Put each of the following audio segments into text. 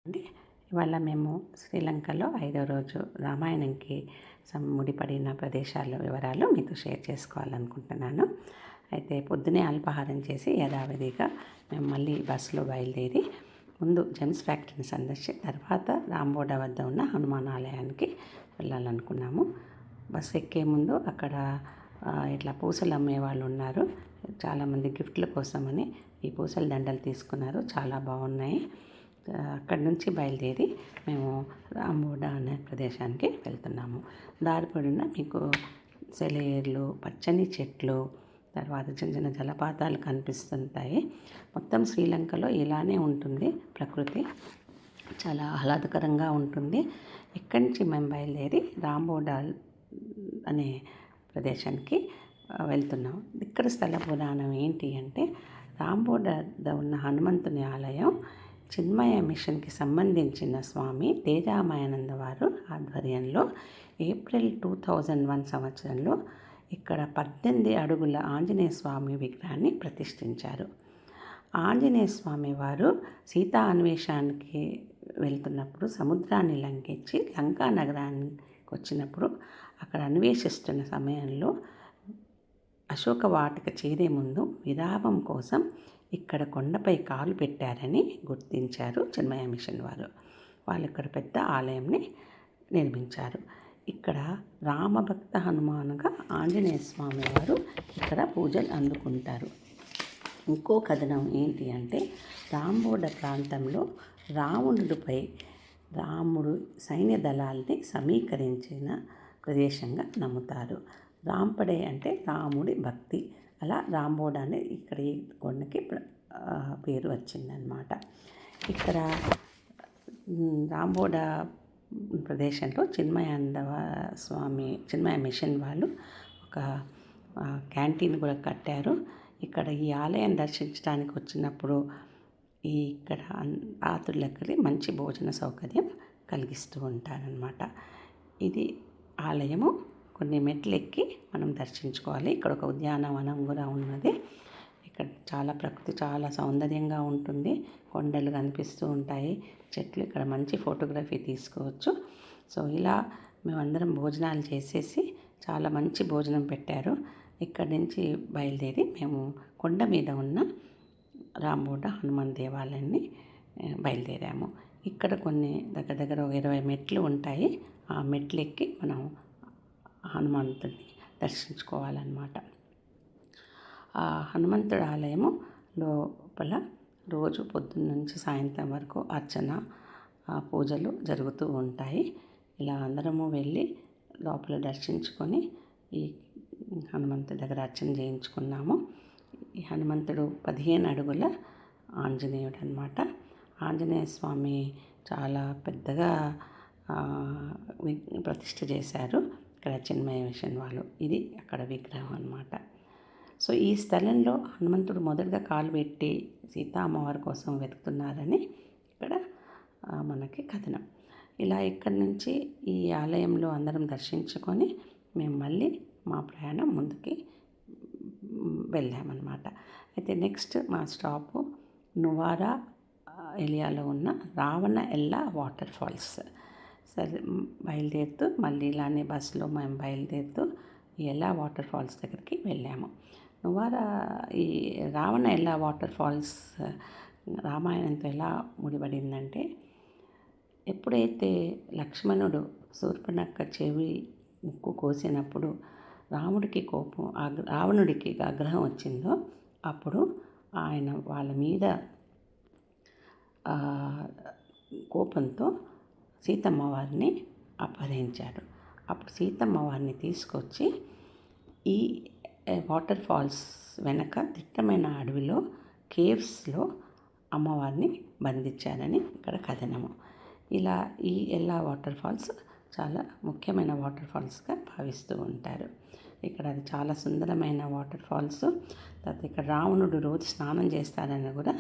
అండి ఇవాళ మేము శ్రీలంకలో 5వ రోజు రామాయణంకి ముడిపడిన ప్రదేశాల వివరాలు మీతో షేర్ చేసుకోవాలనుకుంటున్నాను. అయితే పొద్దునే అల్పాహారం చేసి యథావిధిగా మేము మళ్ళీ బస్సులో బయలుదేరి ముందు జెమ్స్ ఫ్యాక్టరీని సందర్శించి తర్వాత రాంబోడ వద్ద ఉన్న హనుమాన్ ఆలయానికి వెళ్ళాలనుకున్నాము. బస్సు ఎక్కే ముందు అక్కడ ఇట్లా పూసలు అమ్మే వాళ్ళు ఉన్నారు. చాలామంది గిఫ్ట్ల కోసమని ఈ పూసల దండలు తీసుకున్నారు. చాలా బాగున్నాయి. అక్కడి నుంచి బయలుదేరి మేము రాంబోడ అనే ప్రదేశానికి వెళ్తున్నాము. దారి పొడవునా మీకు సెలయేర్లు, పచ్చని చెట్లు, తర్వాత చిన్న చిన్న జలపాతాలు కనిపిస్తుంటాయి. మొత్తం శ్రీలంకలో ఇలానే ఉంటుంది. ప్రకృతి చాలా ఆహ్లాదకరంగా ఉంటుంది. ఇక్కడి నుంచి మేము బయలుదేరి రాంబోడ అనే ప్రదేశానికి వెళ్తున్నాం. ఇక్కడ స్థల పురాణం ఏంటి అంటే, రాంబోడ ఉన్న హనుమంతుని ఆలయం చిన్మయ మిషన్కి సంబంధించిన స్వామి తేజామాయానంద వారు ఆధ్వర్యంలో ఏప్రిల్ 2001 సంవత్సరంలో ఇక్కడ 18 అడుగుల ఆంజనేయ స్వామి విగ్రహాన్ని ప్రతిష్ఠించారు. ఆంజనేయ స్వామి వారు సీతా అన్వేషణకి వెళ్తున్నప్పుడు సముద్రాన్ని లంఘించి లంకా నగరానికి వచ్చినప్పుడు అక్కడ అన్వేషిస్తున్న సమయంలో అశోక వాటిక చేరే ముందు విరామం కోసం ఇక్కడ కొండపై కాలు పెట్టారని గుర్తించారు చిన్మయ మిషన్ వారు. వాళ్ళు ఇక్కడ పెద్ద ఆలయంని నిర్మించారు. ఇక్కడ రామభక్త హనుమానుగా ఆంజనేయ స్వామి వారు ఇక్కడ పూజలు అందుకుంటారు. ఇంకో కథనం ఏంటి అంటే, రాంబోడ ప్రాంతంలో రావణుడిపై రాముడు సైన్య దళాల్ని సమీకరించిన ప్రదేశంగా నమ్ముతారు. రాంపడే అంటే రాముడి భక్తి. అలా రాంబోడ అనే ఇక్కడ ఈ కొండకి పేరు వచ్చిందనమాట. ఇక్కడ రాంబోడ ప్రదేశంలో చిన్మయ మిషన్ వాళ్ళు ఒక క్యాంటీన్ కూడా కట్టారు. ఇక్కడ ఈ ఆలయం దర్శించడానికి వచ్చినప్పుడు ఇక్కడ ఆతులకి మంచి భోజన సౌకర్యం కలిగిస్తూ ఉంటారనమాట. ఇది ఆలయము. కొన్ని మెట్లు ఎక్కి మనం దర్శించుకోవాలి. ఇక్కడ ఒక ఉద్యానవనం కూడా ఉన్నది. ఇక్కడ చాలా ప్రకృతి చాలా సౌందర్యంగా ఉంటుంది. కొండలు కనిపిస్తూ ఉంటాయి, చెట్లు. ఇక్కడ మంచి ఫోటోగ్రఫీ తీసుకోవచ్చు. సో ఇలా మేమందరం భోజనాలు చేసేసి చాలా మంచి భోజనం పెట్టారు. ఇక్కడి నుంచి బయలుదేరి మేము కొండ మీద ఉన్న రాంబోడ హనుమాన్ దేవాలయాన్ని బయలుదేరాము. ఇక్కడ కొన్ని దగ్గర 20 మెట్లు ఉంటాయి. ఆ మెట్లు ఎక్కి మనం హనుమంతుడిని దర్శించుకోవాలన్నమాట. ఆ హనుమంతుడి ఆలయము లోపల రోజు పొద్దున్న నుంచి సాయంత్రం వరకు అర్చన పూజలు జరుగుతూ ఉంటాయి. ఇలా అందరము వెళ్ళి లోపల దర్శించుకొని ఈ హనుమంతుడి దగ్గర అర్చన చేయించుకున్నాము. ఈ హనుమంతుడు 15 అడుగుల ఆంజనేయుడు అనమాట. ఆంజనేయ స్వామి చాలా పెద్దగా ప్రతిష్ఠ చేశారు ఇక్కడ చిన్మయ మిషన్ వాళ్ళు. ఇది అక్కడ విగ్రహం అనమాట. సో ఈ స్థలంలో హనుమంతుడు మొదటగా కాలు పెట్టి సీతా అమ్మవారి కోసం వెతుకుతున్నారని ఇక్కడ మనకి కథనం. ఇలా ఇక్కడి నుంచి ఈ ఆలయంలో అందరం దర్శించుకొని మేము మళ్ళీ మా ప్రయాణం ముందుకి వెళ్ళామన్నమాట. అయితే నెక్స్ట్ మా స్టాపు నువారా ఏరియాలో ఉన్న రావణ ఎల్లా వాటర్ ఫాల్స్. సరే బయలుదేరుతూ మళ్ళీ ఇలానే బస్సులో మేము బయలుదేరుతూ ఈ ఎల్లా వాటర్ ఫాల్స్ దగ్గరికి వెళ్ళాము. నువారా ఈ రావణ ఎల్లా వాటర్ ఫాల్స్ రామాయణంతో ఎలా ముడిపడిందంటే, ఎప్పుడైతే లక్ష్మణుడు శూర్పణఖ చెవి ముక్కు కోసినప్పుడు రాముడికి కోపం రావణుడికి ఆగ్రహం వచ్చిందో అప్పుడు ఆయన వాళ్ళ మీద కోపంతో సీతమ్మ వారిని అపహరించాడు. అప్పుడు సీతమ్మ వారిని తీసుకొచ్చి ఈ వాటర్ ఫాల్స్ వెనక దిట్టమైన అడవిలో కేవ్స్లో అమ్మవారిని బంధించారని ఇక్కడ కథనము. ఇలా ఈ ఎల్లా వాటర్ ఫాల్స్ చాలా ముఖ్యమైన వాటర్ ఫాల్స్గా భావిస్తూ ఉంటారు. ఇక్కడ అది చాలా సుందరమైన వాటర్ ఫాల్స్. తర్వాత ఇక్కడ రావణుడు రోజు స్నానం చేస్తారని కూడా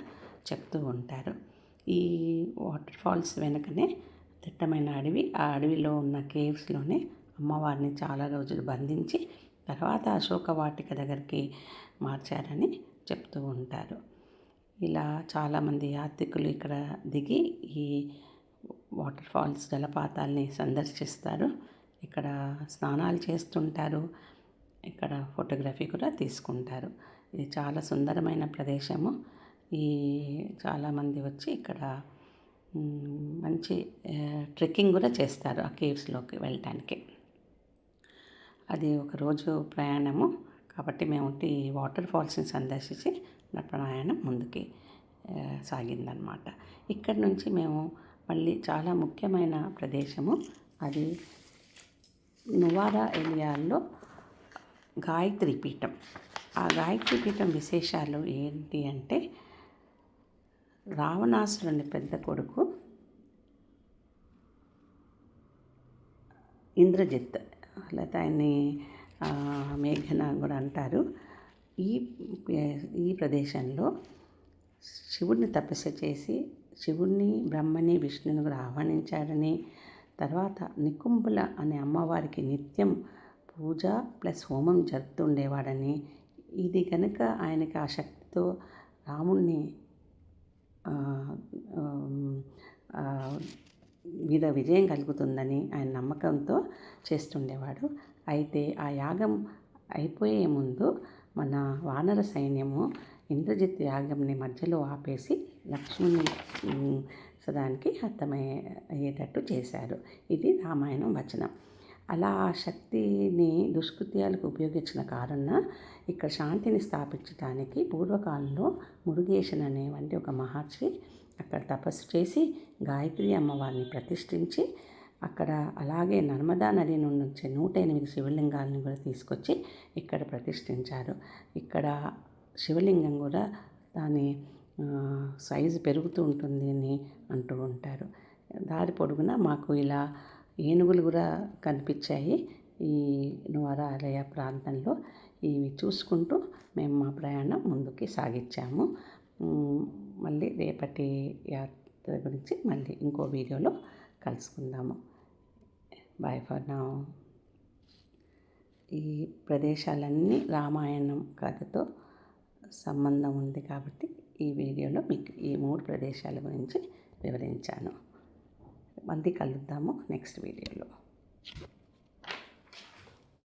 చెప్తూ ఉంటారు. ఈ వాటర్ ఫాల్స్ వెనుకనే దిట్టమైన అడవి. ఆ అడవిలో ఉన్న కేవ్స్లోనే అమ్మవారిని చాలా రోజులు బంధించి తర్వాత అశోక వాటిక దగ్గరికి మార్చారని చెప్తూ ఉంటారు. ఇలా చాలామంది యాత్రికులు ఇక్కడ దిగి ఈ వాటర్ ఫాల్స్ జలపాతాల్ని సందర్శిస్తారు. ఇక్కడ స్నానాలు చేస్తుంటారు. ఇక్కడ ఫోటోగ్రఫీ కూడా తీసుకుంటారు. ఇది చాలా సుందరమైన ప్రదేశము. చాలామంది వచ్చి ఇక్కడ మంచి ట్రెక్కింగ్ కూడా చేస్తారు ఆ కేవ్స్లోకి వెళ్ళటానికి. అది ఒకరోజు ప్రయాణము కాబట్టి మేము ఈ వాటర్ ఫాల్స్ని సందర్శించి నా ప్రయాణం ముందుకి సాగిందనమాట. ఇక్కడి నుంచి మేము మళ్ళీ చాలా ముఖ్యమైన ప్రదేశము, అది నువారా ఏరియాలో గాయత్రి పీఠం. ఆ గాయత్రి పీఠం విశేషాలు ఏంటి అంటే, రావణాసురుని పెద్ద కొడుకు ఇంద్రజిత్, లేదా ఆయన్ని మేఘన కూడా అంటారు. ఈ ప్రదేశంలో శివుడిని తపస్సు చేసి శివుడిని, బ్రహ్మని, విష్ణుని కూడా ఆహ్వానించాడని, తర్వాత నికుంభుల అనే అమ్మవారికి నిత్యం పూజ ప్లస్ హోమం జరుపుతుండేవాడని, ఇది కనుక ఆయనకి ఆ శక్తితో రాముణ్ణి మీద విజయం కలుగుతుందని ఆయన నమ్మకంతో చేస్తుండేవాడు. అయితే ఆ యాగం అయిపోయే ముందు మన వానర సైన్యము ఇంద్రజిత్ యాగంని మధ్యలో ఆపేసి లక్ష్మణుని సదానికి అర్థమయ్యేటట్టు చేశారు. ఇది రామాయణం వచనం. అలా ఆ శక్తిని దుష్కృత్యాలకు ఉపయోగించిన కారణం ఇక్కడ శాంతిని స్థాపించడానికి పూర్వకాలంలో మురుగేశన్ అనేవంటి ఒక మహర్షి అక్కడ తపస్సు చేసి గాయత్రి అమ్మవారిని ప్రతిష్ఠించి అక్కడ అలాగే నర్మదా నది నుండి వచ్చే 108 శివలింగాలను కూడా తీసుకొచ్చి ఇక్కడ ప్రతిష్ఠించారు. ఇక్కడ శివలింగం కూడా దాని సైజు పెరుగుతూ ఉంటుంది అని అంటూ ఉంటారు. దారి పొడుగున మాకు ఇలా ఏనుగులు కూడా కనిపించాయి ఈ నువారా ఆలయ ప్రాంతంలో. ఇవి చూసుకుంటూ మేము మా ప్రయాణం ముందుకి సాగించాము. మళ్ళీ రేపటి యాత్ర గురించి మళ్ళీ ఇంకో వీడియోలో కలుసుకుందాము. Bye for now. ఈ ప్రదేశాలన్నీ రామాయణం కథతో సంబంధం ఉంది కాబట్టి ఈ వీడియోలో మీకు ఈ 3 ప్రదేశాల గురించి వివరించాను. మళ్ళీ కలుద్దాము నెక్స్ట్ వీడియోలో.